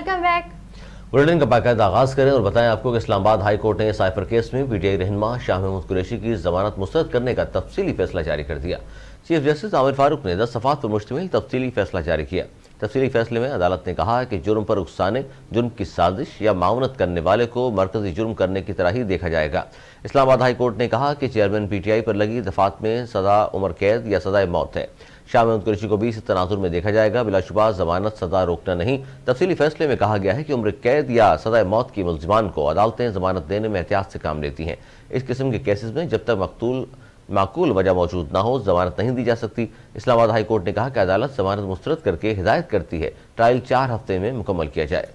Welcome back. Bulletin का बाकायदा आगाज करें और बताएं आपको कि इस्लामाबाद हाई कोर्ट ने साइफर केस में पीटीआई रहनुमा शाह महमूद कुरैशी की जमानत मुस्तरद करने का तफसीली फैसला जारी कर दिया। चीफ जस्टिस आमिर फारूक ने 10 सफ़ात पर मुश्तमिल तफसीली फैसला जारी किया। तफसीली फैसले में अदालत ने कहा कि जुर्म पर उकसाने, जुर्म की साजिश या मावनत करने वाले को मरकजी जुर्म करने की तरह ही देखा जाएगा। इस्लामाबाद हाई कोर्ट ने कहा कि चेयरमैन पीटीआई पर लगी दफात में सजा उम्र कैद या सजाए मौत है। शाह महमूद कुरैशी को भी इस तनाजुर में देखा जाएगा। बिलाशुबा जमानत सजा रोकना नहीं। तफसीली फैसले में कहा गया है कि उम्र कैद या सजाए मौत की मुल्जिमान को अदालतें जमानत देने में एहतियात से काम लेती हैं। इस किस्म के केसेस में जब तक माकूल वजह मौजूद ना हो जमानत नहीं दी जा सकती। इस्लामाबाद हाई कोर्ट ने कहा कि अदालत जमानत मुस्तरद करके हिदायत करती है ट्रायल 4 हफ्ते में मुकम्मल किया जाए।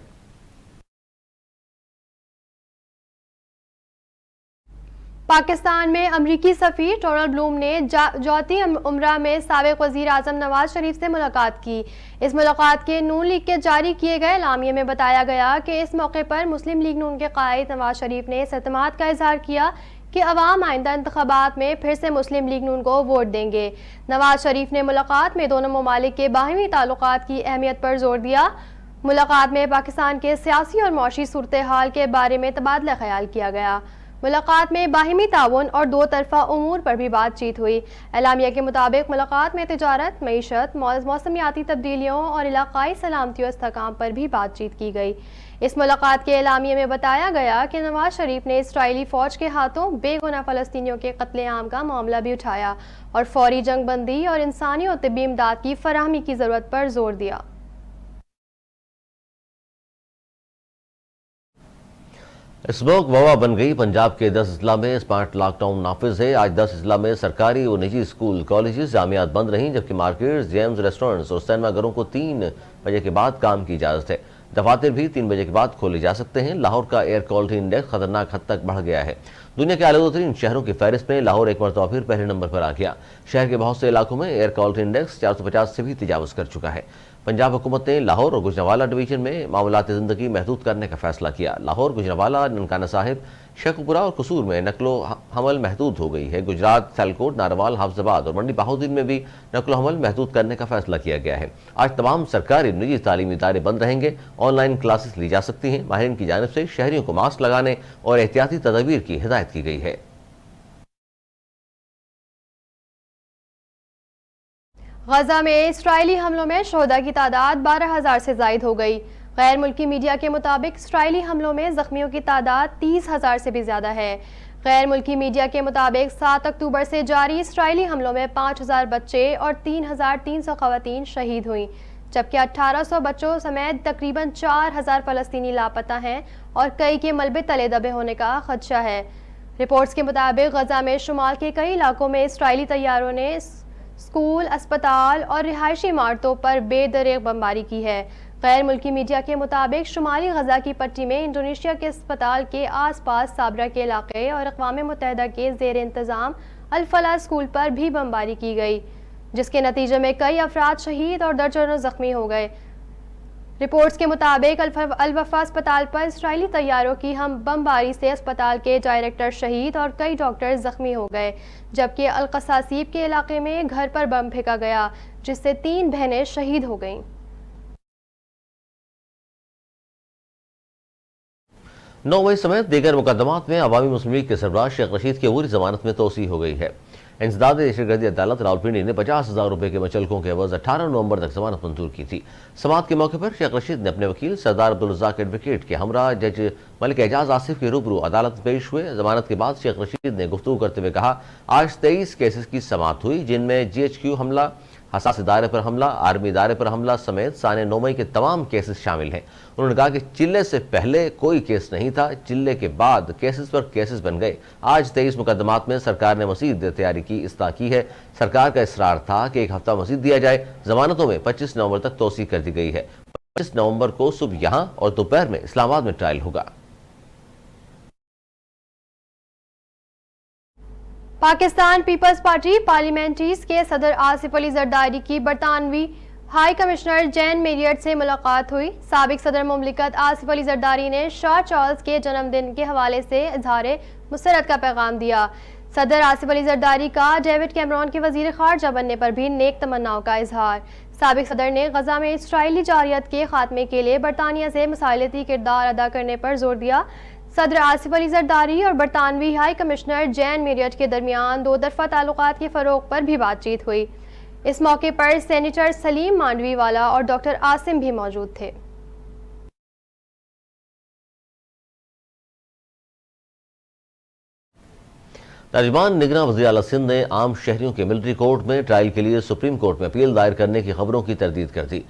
पाकिस्तान में अमरीकी सफ़ीर डोनाल्ड ब्लूम ने जौती उम्रा में साबिक़ वज़ीर आज़म नवाज शरीफ से मुलाकात की। इस मुलाकात के नून लीग के जारी किए गए एलामिये में बताया गया कि इस मौके पर मुस्लिम लीग नून के कायद नवाज शरीफ ने इस एतमाद का इजहार किया कि अवाम आइंदा इंतखाबात में फिर से मुस्लिम लीग नून को वोट देंगे। नवाज शरीफ ने मुलाकात में दोनों ममालिक के बाहमी ताल्लुकात की अहमियत पर जोर दिया। मुलाकात में पाकिस्तान के सियासी और मौशी सूरत हाल के बारे में तबादला ख्याल किया गया। मुलाकात में बाहिमी ताउन और दो तरफा उमूर पर भी बातचीत हुई। एलामिया के मुताबिक मुलाकात में तिजारत, मईशत, मौसमियाती तब्दीलियों और इलाकाई सलामती और इस्तेहकाम पर भी बातचीत की गई। इस मुलाकात के एलामिये में बताया गया कि नवाज शरीफ ने इसराइली फ़ौज के हाथों बेगुनाह फ़लस्तीनियों के कत्लेआम का मामला भी उठाया और फौरी जंग बंदी और इंसानी और तिब्बी इमदाद की फराहमी की ज़रूरत पर जोर दिया। स्मोक वबा बन गई। पंजाब के 10 अजला में स्मार्ट लॉकडाउन नाफिज है। आज 10 अजला में सरकारी और निजी स्कूल, कॉलेजेस, जामियात बंद रहीं, जबकि मार्केट्स, जेम्स, रेस्टोरेंट्स और सिनेमा घरों को 3 बजे के बाद काम की इजाज़त है। दफातर भी 3 बजे के बाद खोले जा सकते हैं। लाहौर का एयर क्वालिटी इंडेक्स खतरनाक हद तक बढ़ गया है। दुनिया के आलूदतरीन शहरों की फहरिस्त में लाहौर एक मरतबा फिर पहले नंबर पर आ गया। शहर के बहुत से इलाकों में एयर क्वालिटी इंडेक्स 450 से भी तजावुज़ कर चुका है। पंजाब हुकूमत ने लाहौर और गुजरांवाला डिवीजन में मामलात ज़िंदगी महदूद करने का फैसला किया। लाहौर, गुजरांवाला, ननकाना साहिब, शेखपुरा और कसूर में नकलो हमल महदूद हो गई है। गुजरात, सियालकोट, नारवाल, हाफजाबाद और मंडी बहाउद्दीन में भी नकलो हमल महदूद करने का फैसला किया गया है। आज तमाम सरकारी निजी तालीमी इदारे बंद रहेंगे। ऑनलाइन क्लासेस ली जा सकती हैं। माहिरीन की जानिब से शहरियों को मास्क लगाने और एहतियाती तदबीर की हिदायत की गई है। गजा में इसराइली हमलों में शोहदा की तादाद 12,000 से जायद हो गई। गैर मुल्की मीडिया के मुताबिक इसराइली हमलों में जख्मियों की तादाद 30,000 से भी ज़्यादा है। गैर मुल्की मीडिया के मुताबिक 7 अक्टूबर से जारी इसराइली हमलों में 5,000 बच्चे और 3,300 ख़वातीन शहीद हुई, जबकि 1,800 बच्चों समेत तकरीबन 4,000 फ़लस्तीनी लापता हैं और कई के मलबे तले दबे होने का खदशा है। रिपोर्ट्स के मुताबिक गजा में शुमाल के कई इलाकों में इसराइली तैयारों ने स्कूल, अस्पताल और रिहायशी इमारतों पर बेदरेग बमबारी की है। गैर मुल्की मीडिया के मुताबिक शुमाली गजा की पट्टी में इंडोनेशिया के अस्पताल के आसपास साबरा के इलाके और अक़वाम मुत्तहिदा के ज़ेर इंतज़ाम अल-फलाह स्कूल पर भी बमबारी की गई, जिसके नतीजे में कई अफराद शहीद और दर्जनों ज़ख्मी हो गए। रिपोर्ट्स के मुताबिक अल-वफा अस्पताल पर इसराइली तैयारों की हम बमबारी से अस्पताल के डायरेक्टर शहीद और कई डॉक्टर जख्मी हो गए, जबकि अल-क़सासीब के इलाके में घर पर बम फेंका गया, जिससे 3 बहनें शहीद हो गईं। नौवे समेत दीगर मुकदमात में अवामी मुस्लिम लीग के सरबराह शेख रशीद की अबूरी जमानत में तोसी हो गई है। इंसदाद दहशतगर्दी अदालत रावलपिंडी ने 50,000 रुपये के मचलकों के एवज 18 नवंबर तक जमानत मंजूर की थी। समात के मौके पर शेख रशीद ने अपने वकील सरदार अब्दुल रज़ाक एडवोकेट के हमरा जज मलिक एजाज आसिफ के रूबरू अदालत में पेश हुए। जमानत के बाद शेख रशीद ने गुफ्तगू करते हुए कहा, आज 23 केसेस की समात हुई, जिनमें GHQ हमला, हसास इदारे पर हमला, आर्मी इदारे पर हमला समेत साने 9 मई के तमाम केसेस शामिल हैं। उन्होंने कहा कि चिल्ले से पहले कोई केस नहीं था, चिल्ले के बाद केसेस पर केसेस बन गए। आज 23 मुकदमात में सरकार ने मज़ीद तैयारी की इस्ता की है। सरकार का इसरार था कि 1 हफ्ता मज़ीद दिया जाए। जमानतों में 25 नवंबर तक तोसी कर दी गई है। 25 नवंबर को सुबह यहाँ और दोपहर में इस्लामाबाद में ट्रायल होगा। पाकिस्तान पीपल्स पार्टी पार्लियामेंट्रीज के सदर आसिफ अली जरदारी की बरतानवी हाई कमिश्नर जैन मेरियट से मुलाकात हुई। साबिक सदर मुमलिकत आसिफ अली जरदारी ने शाह चार्ल्स के जन्मदिन के हवाले से इजहार मुसरत का पैगाम दिया। सदर आसिफ अली जरदारी का डेविड कैमरॉन के वजीर खारजा बनने पर भी नेक तमन्नाओं का इजहार। سابق صدر نے غزہ میں اسرائیلی جارحیت کے خاتمے کے لیے برطانیہ سے مسالتی کردار ادا کرنے پر زور دیا۔ صدر آصف علی زرداری اور برطانوی ہائی کمشنر جین میریٹ کے درمیان دو طرفہ تعلقات کے فروغ پر بھی بات چیت ہوئی۔ اس موقع پر سینیٹر سلیم مانڈوی والا اور ڈاکٹر عاصم بھی موجود تھے۔ ترجمان نگراں وزیر اعلیٰ سندھ نے عام شہریوں کے ملٹری کورٹ میں ٹرائل کے لیے سپریم کورٹ میں اپیل دائر کرنے کی خبروں کی تردید کر دی۔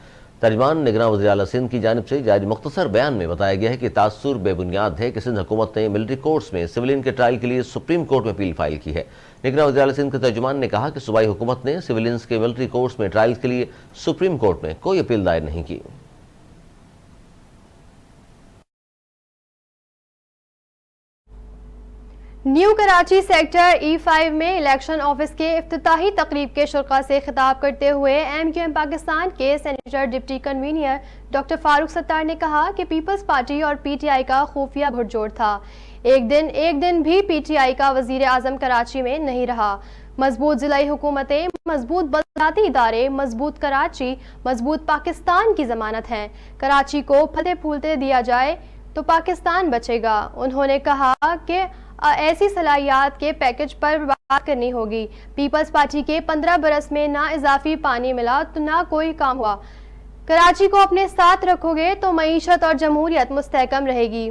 ترجمان نگراں وزیر اعلیٰ سندھ کی جانب سے جاری مختصر بیان میں بتایا گیا ہے کہ تاثر بے بنیاد ہے کہ سندھ حکومت نے ملٹری کورٹس میں سویلین کے ٹرائل کے لیے سپریم کورٹ میں اپیل فائل کی ہے۔ نگراں وزیر اعلیٰ سندھ کے ترجمان نے کہا کہ صوبائی حکومت نے سویلینز کے ملٹری کورٹس میں ٹرائل کے لیے سپریم کورٹ میں کوئی اپیل دائر نہیں کی۔ نیو کراچی سیکٹر E5 میں الیکشن آفس کے افتتاحی تقریب کے شرکاء سے خطاب کرتے ہوئے MQM پاکستان کے senator deputy convener doctor Farooq Sattar نے کہا کہ پیپلز پارٹی اور PTI کا خفیہ گھٹ جوڑ تھا۔ ایک دن بھی PTI کا وزیر اعظم کراچی میں نہیں رہا۔ مضبوط ضلعی حکومتیں، مضبوط بلدیاتی ادارے، مضبوط کراچی، مضبوط پاکستان کی ضمانت ہیں۔ کراچی کو پھلتے پھولتے دیا جائے تو پاکستان بچے گا۔ انہوں نے کہا کہ ایسی صلاحیات کے پیکج پر بات کرنی ہوگی۔ پیپلز پارٹی کے 15 برس میں نہ اضافی پانی ملا تو نہ کوئی کام ہوا۔ کراچی کو اپنے ساتھ رکھو گے تو معیشت اور جمہوریت مستحکم رہے گی۔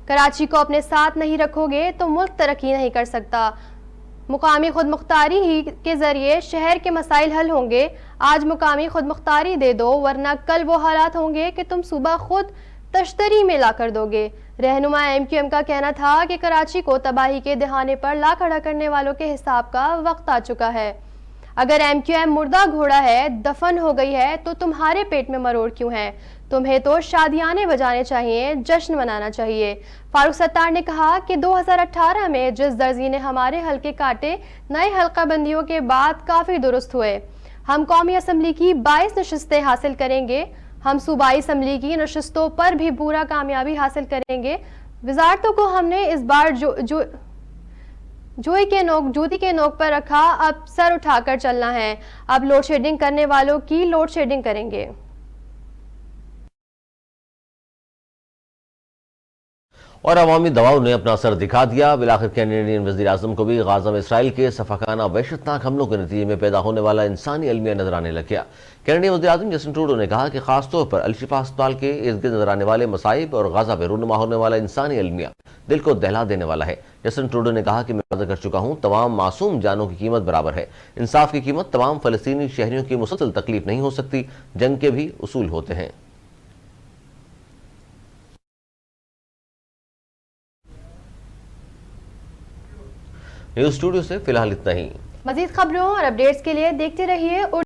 کراچی کو اپنے ساتھ نہیں رکھو گے تو ملک ترقی نہیں کر سکتا۔ مقامی خود مختاری ہی کے ذریعے شہر کے مسائل حل ہوں گے۔ آج مقامی خود مختاری دے دو ورنہ کل وہ حالات ہوں گے کہ تم صوبہ خود تشتری میں لا کر دو گے۔ رہنما MQM کا کہنا تھا کہ کراچی کو تباہی کے دہانے پر لا کھڑا کرنے والوں کے حساب کا وقت آ چکا ہے۔ اگر MQM مردہ گھوڑا ہے، دفن ہو گئی ہے تو تمہارے پیٹ میں مروڑ کیوں ہے؟ تمہیں تو شادیانے بجانے چاہیے، جشن منانا چاہیے۔ فاروق ستار نے کہا کہ 2018 میں جس درزی نے ہمارے حلقے کاٹے، نئے حلقہ بندیوں کے بعد کافی درست ہوئے۔ ہم قومی اسمبلی کی 22 نشستیں حاصل کریں گے۔ ہم صوبائی اسمبلی کی نشستوں پر بھی پورا کامیابی حاصل کریں گے۔ وزارتوں کو ہم نے اس بار جوتی کے نوک پر رکھا، اب سر اٹھا کر چلنا ہے۔ اب لوڈ شیڈنگ کرنے والوں کی لوڈ شیڈنگ کریں گے۔ اور عوامی دباؤ نے اپنا اثر دکھا دیا۔ بالآخر کینیڈین وزیر اعظم کو بھی غزہ میں اسرائیل کے سفاکانہ وحشتناک حملوں کے نتیجے میں پیدا ہونے والا انسانی المیہ نظر آنے لگ گیا۔ کینیڈین وزیر اعظم جسٹن ٹروڈو نے کہا کہ خاص طور پر الشفا ہسپتال کے ارد گرد نظر آنے والے مصائب اور غزہ پہ رونما ہونے والا انسانی المیہ دل کو دہلا دینے والا ہے۔ جسٹن ٹروڈو نے کہا کہ میں واضح کر چکا ہوں، تمام معصوم جانوں کی قیمت برابر ہے۔ انصاف کی قیمت تمام فلسطینی شہریوں کی مسلسل تکلیف نہیں ہو سکتی۔ جنگ کے بھی اصول ہوتے ہیں۔ نیوز اسٹوڈیو سے فی الحال اتنا ہی۔ مزید خبروں اور اپڈیٹس کے لیے دیکھتے رہیے